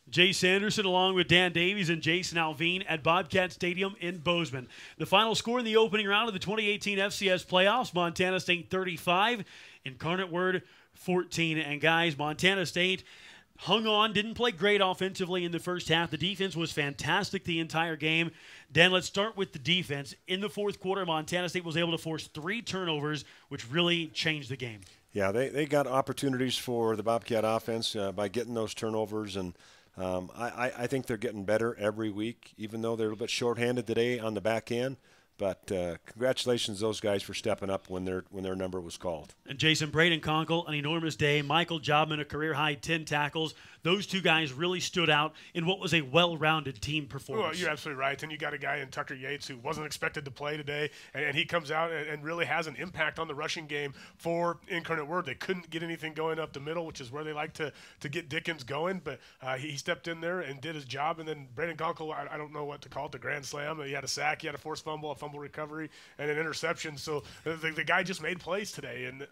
Jay Sanderson along with Dan Davies and Jason Alvin at Bobcat Stadium in Bozeman. The final score in the opening round of the 2018 FCS playoffs, Montana State 35, Incarnate Word 14. And guys, Montana State hung on, didn't play great offensively in the first half. The defense was fantastic the entire game. Dan, let's start with the defense. In the fourth quarter, Montana State was able to force 3 turnovers, which really changed the game. Yeah, they got opportunities for the Bobcat offense by getting those turnovers, and I think they're getting better every week, even though they're a little bit shorthanded today on the back end. But congratulations to those guys for stepping up when their number was called. And Jason, Braden Conkle, an enormous day. Michael Jobman, a career-high 10 tackles. Those two guys really stood out in what was a well-rounded team performance. Well, you're absolutely right. And you got a guy in Tucker Yates who wasn't expected to play today, and he comes out and really has an impact on the rushing game for Incarnate Word. They couldn't get anything going up the middle, which is where they like to get Dickens going, but he stepped in there and did his job. And then Braden Conkle, I don't know what to call it, the grand slam. He had a sack, he had a forced fumble, a fumble recovery, and an interception. So the guy just made plays today, and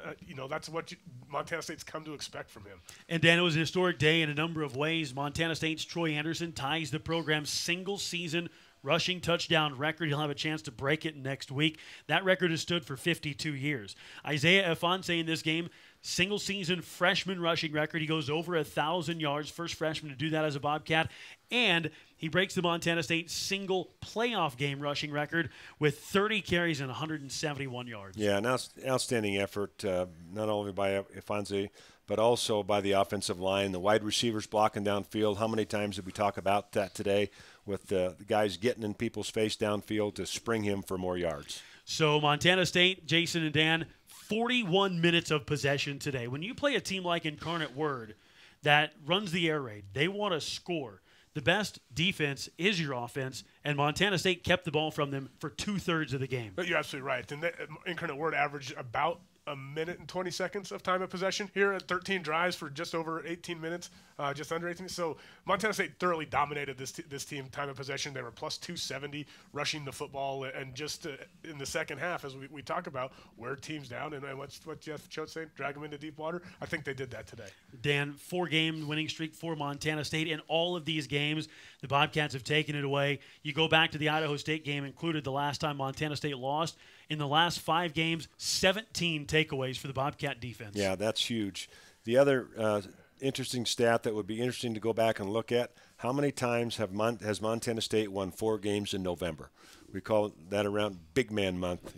that's what Montana State's come to expect from him. And Dan, it was a historic day in a number of ways. Montana State's Troy Anderson ties the program's single-season rushing touchdown record. He'll have a chance to break it next week. That record has stood for 52 years. Isaiah Afonso in this game, single-season freshman rushing record. He goes over 1,000 yards, first freshman to do that as a Bobcat, and he breaks the Montana State single playoff game rushing record with 30 carries and 171 yards. Yeah, an outstanding effort, not only by Afonso, but also by the offensive line, the wide receivers blocking downfield. How many times did we talk about that today with the guys getting in people's face downfield to spring him for more yards? So Montana State, Jason and Dan, 41 minutes of possession today. When you play a team like Incarnate Word that runs the air raid, they want to score. The best defense is your offense, and Montana State kept the ball from them for 2/3 of the game. But you're absolutely right. And Incarnate Word averaged about a minute and 20 seconds of time of possession here at 13 drives for just over 18 minutes, just under 18. So Montana State thoroughly dominated this team time of possession. They were plus 270 rushing the football, and just in the second half, as we talk about, wear teams down and what Jeff Choate saying, drag them into deep water. I think they did that today. Dan, 4-game winning streak for Montana State. In all of these games, the Bobcats have taken it away. You go back to the Idaho State game, included the last time Montana State lost. In the last 5 games, 17 takeaways for the Bobcat defense. Yeah, that's huge. The other interesting stat that would be interesting to go back and look at, how many times has Montana State won 4 games in November? We call that around Big Man Month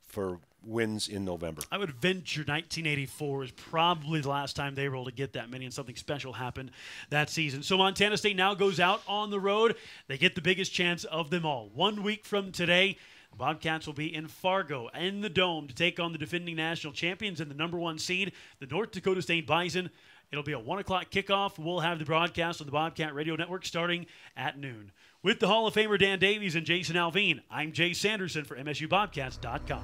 for wins in November. I would venture 1984 is probably the last time they were able to get that many, and something special happened that season. So Montana State now goes out on the road. They get the biggest chance of them all. 1 week from today, Bobcats will be in Fargo in the Dome to take on the defending national champions and the #1 seed, the North Dakota State Bison. It'll be a 1 o'clock kickoff. We'll have the broadcast on the Bobcat Radio Network starting at noon. With the Hall of Famer Dan Davies and Jason Alvin, I'm Jay Sanderson for MSUBobcats.com.